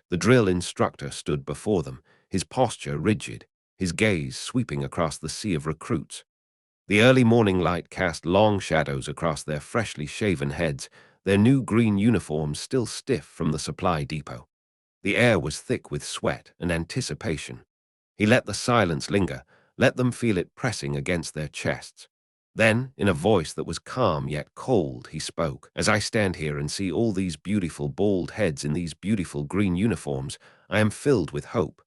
The drill instructor stood before them, his posture rigid, his gaze sweeping across the sea of recruits. The early morning light cast long shadows across their freshly shaven heads, their new green uniforms still stiff from the supply depot. The air was thick with sweat and anticipation. He let the silence linger, let them feel it pressing against their chests. Then, in a voice that was calm yet cold, he spoke. As I stand here and see all these beautiful bald heads in these beautiful green uniforms, I am filled with hope.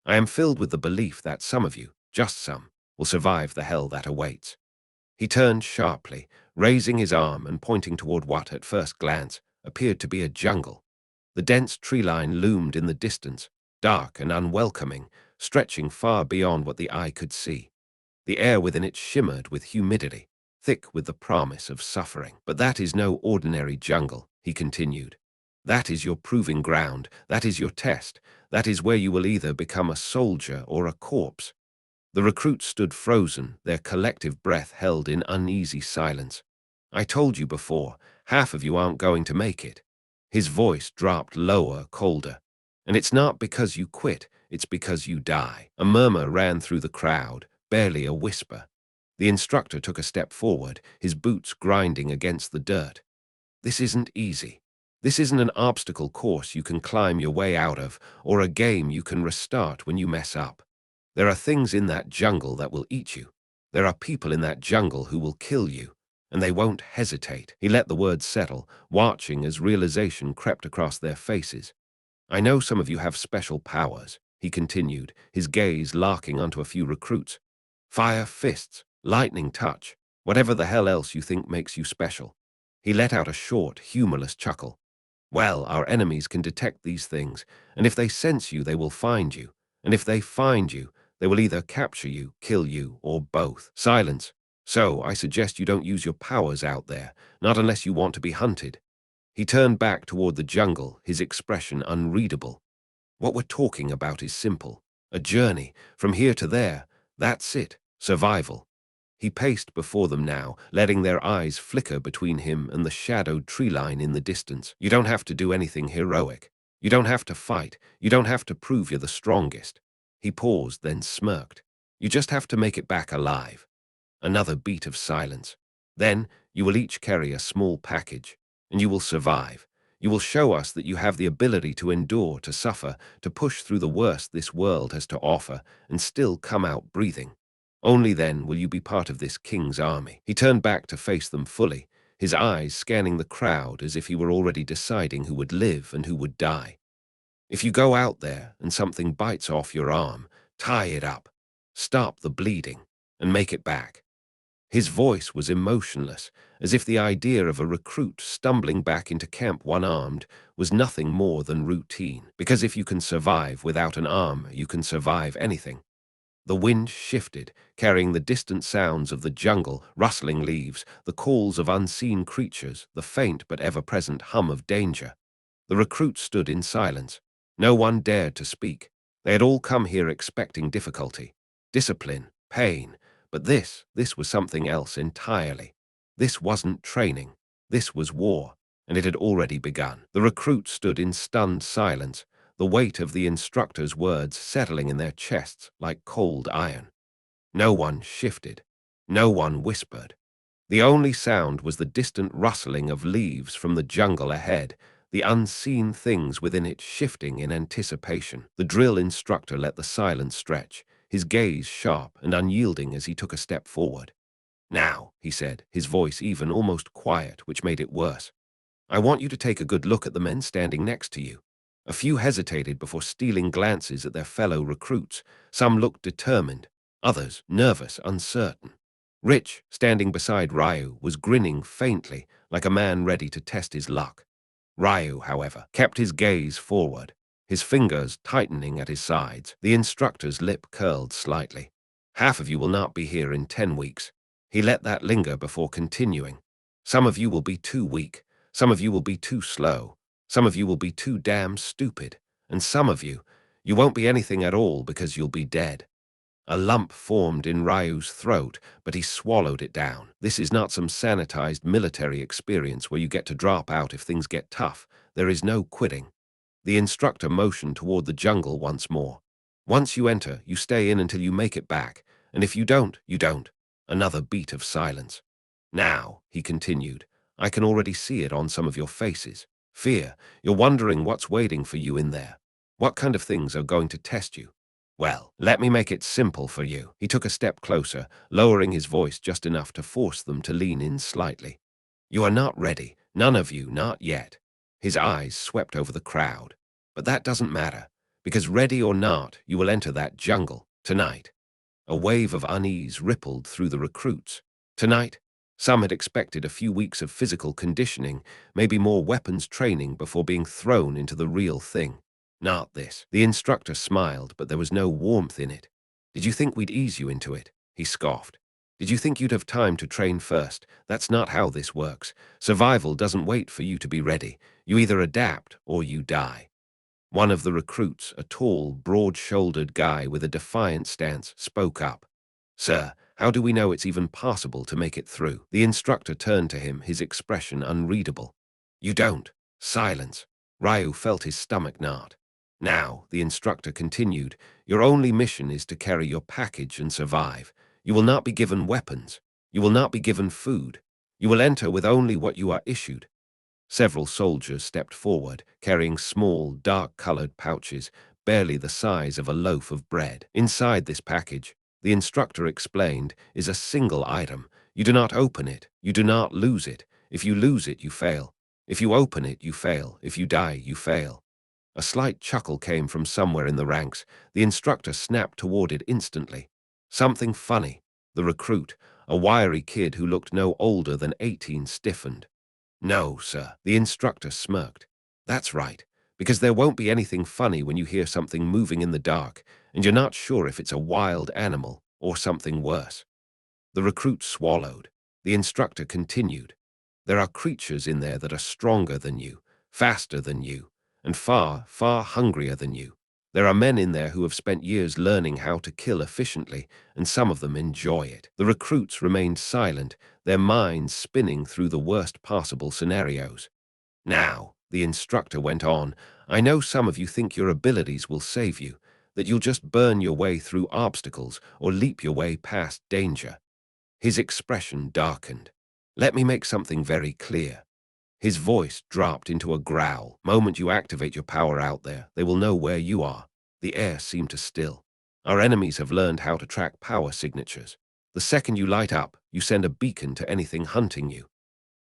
I am filled with the belief that some of you, just some, will survive the hell that awaits. He turned sharply, raising his arm and pointing toward what, at first glance, appeared to be a jungle. The dense tree line loomed in the distance, dark and unwelcoming, stretching far beyond what the eye could see. The air within it shimmered with humidity, thick with the promise of suffering. But that is no ordinary jungle, he continued. That is your proving ground, that is your test, that is where you will either become a soldier or a corpse. The recruits stood frozen, their collective breath held in uneasy silence. I told you before, half of you aren't going to make it. His voice dropped lower, colder. And it's not because you quit, it's because you die. A murmur ran through the crowd, barely a whisper. The instructor took a step forward, his boots grinding against the dirt. This isn't easy. This isn't an obstacle course you can climb your way out of, or a game you can restart when you mess up. There are things in that jungle that will eat you. There are people in that jungle who will kill you, and they won't hesitate. He let the words settle, watching as realization crept across their faces. I know some of you have special powers, he continued, his gaze locking onto a few recruits. Fire fists, lightning touch, whatever the hell else you think makes you special. He let out a short, humorless chuckle. Well, our enemies can detect these things, and if they sense you, they will find you. And if they find you, they will either capture you, kill you, or both. Silence. So, I suggest you don't use your powers out there, not unless you want to be hunted. He turned back toward the jungle, his expression unreadable. What we're talking about is simple. A journey, from here to there. That's it. Survival. He paced before them now, letting their eyes flicker between him and the shadowed tree line in the distance. You don't have to do anything heroic. You don't have to fight. You don't have to prove you're the strongest. He paused, then smirked. You just have to make it back alive. Another beat of silence. Then you will each carry a small package, and you will survive. You will show us that you have the ability to endure, to suffer, to push through the worst this world has to offer, and still come out breathing. Only then will you be part of this king's army. He turned back to face them fully, his eyes scanning the crowd as if he were already deciding who would live and who would die. If you go out there and something bites off your arm, tie it up, stop the bleeding, and make it back. His voice was emotionless, as if the idea of a recruit stumbling back into camp one-armed was nothing more than routine. Because if you can survive without an arm, you can survive anything. The wind shifted, carrying the distant sounds of the jungle, rustling leaves, the calls of unseen creatures, the faint but ever-present hum of danger. The recruits stood in silence. No one dared to speak. They had all come here expecting difficulty, discipline, pain. But this was something else entirely. This wasn't training. This was war, and it had already begun. The recruits stood in stunned silence, the weight of the instructor's words settling in their chests like cold iron. No one shifted. No one whispered. The only sound was the distant rustling of leaves from the jungle ahead, the unseen things within it shifting in anticipation. The drill instructor let the silence stretch, his gaze sharp and unyielding as he took a step forward. Now, he said, his voice even almost quiet, which made it worse. I want you to take a good look at the men standing next to you. A few hesitated before stealing glances at their fellow recruits. Some looked determined, others nervous, uncertain. Rich, standing beside Ryu, was grinning faintly, like a man ready to test his luck. Ryu, however, kept his gaze forward, his fingers tightening at his sides. The instructor's lip curled slightly. Half of you will not be here in 10 weeks. He let that linger before continuing. Some of you will be too weak. Some of you will be too slow. Some of you will be too damn stupid. And some of you won't be anything at all because you'll be dead. A lump formed in Ryu's throat, but he swallowed it down. This is not some sanitized military experience where you get to drop out if things get tough. There is no quitting. The instructor motioned toward the jungle once more. Once you enter, you stay in until you make it back, and if you don't, you don't. Another beat of silence. Now, he continued, I can already see it on some of your faces. Fear. You're wondering what's waiting for you in there. What kind of things are going to test you? Well, let me make it simple for you. He took a step closer, lowering his voice just enough to force them to lean in slightly. You are not ready. None of you, not yet. His eyes swept over the crowd. But that doesn't matter, because ready or not, you will enter that jungle tonight. A wave of unease rippled through the recruits. Tonight, some had expected a few weeks of physical conditioning, maybe more weapons training before being thrown into the real thing. Not this. The instructor smiled, but there was no warmth in it. Did you think we'd ease you into it? He scoffed. Did you think you'd have time to train first? That's not how this works. Survival doesn't wait for you to be ready. You either adapt or you die. One of the recruits, a tall, broad-shouldered guy with a defiant stance, spoke up. Sir, how do we know it's even possible to make it through? The instructor turned to him, his expression unreadable. You don't. Silence. Ryu felt his stomach knot. Now, the instructor continued, your only mission is to carry your package and survive. You will not be given weapons. You will not be given food. You will enter with only what you are issued. Several soldiers stepped forward, carrying small, dark-colored pouches, barely the size of a loaf of bread. Inside this package, the instructor explained, is a single item. You do not open it. You do not lose it. If you lose it, you fail. If you open it, you fail. If you die, you fail. A slight chuckle came from somewhere in the ranks. The instructor snapped toward it instantly. Something funny. The recruit, a wiry kid who looked no older than 18, stiffened. No, sir, the instructor smirked. That's right, because there won't be anything funny when you hear something moving in the dark, and you're not sure if it's a wild animal or something worse. The recruit swallowed. The instructor continued. There are creatures in there that are stronger than you, faster than you, and far, far hungrier than you. There are men in there who have spent years learning how to kill efficiently, and some of them enjoy it. The recruits remained silent, their minds spinning through the worst possible scenarios. Now, the instructor went on, I know some of you think your abilities will save you, that you'll just burn your way through obstacles or leap your way past danger. His expression darkened. Let me make something very clear. His voice dropped into a growl. Moment you activate your power out there, they will know where you are. The air seemed to still. Our enemies have learned how to track power signatures. The second you light up, you send a beacon to anything hunting you.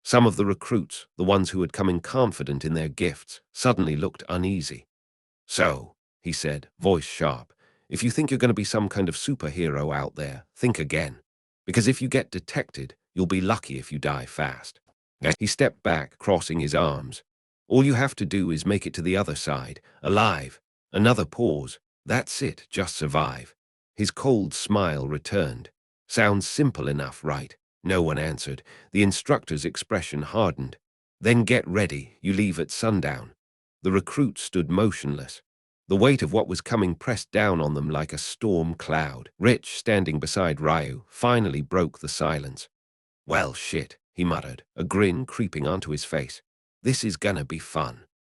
Some of the recruits, the ones who had come in confident in their gifts, suddenly looked uneasy. So, he said, voice sharp, if you think you're going to be some kind of superhero out there, think again. Because if you get detected, you'll be lucky if you die fast. He stepped back, crossing his arms. All you have to do is make it to the other side, alive. Another pause. That's it, just survive. His cold smile returned. Sounds simple enough, right? No one answered. The instructor's expression hardened. Then get ready, you leave at sundown. The recruits stood motionless. The weight of what was coming pressed down on them like a storm cloud. Rich, standing beside Ryu, finally broke the silence. Well, shit, he muttered, a grin creeping onto his face. This is gonna be fun.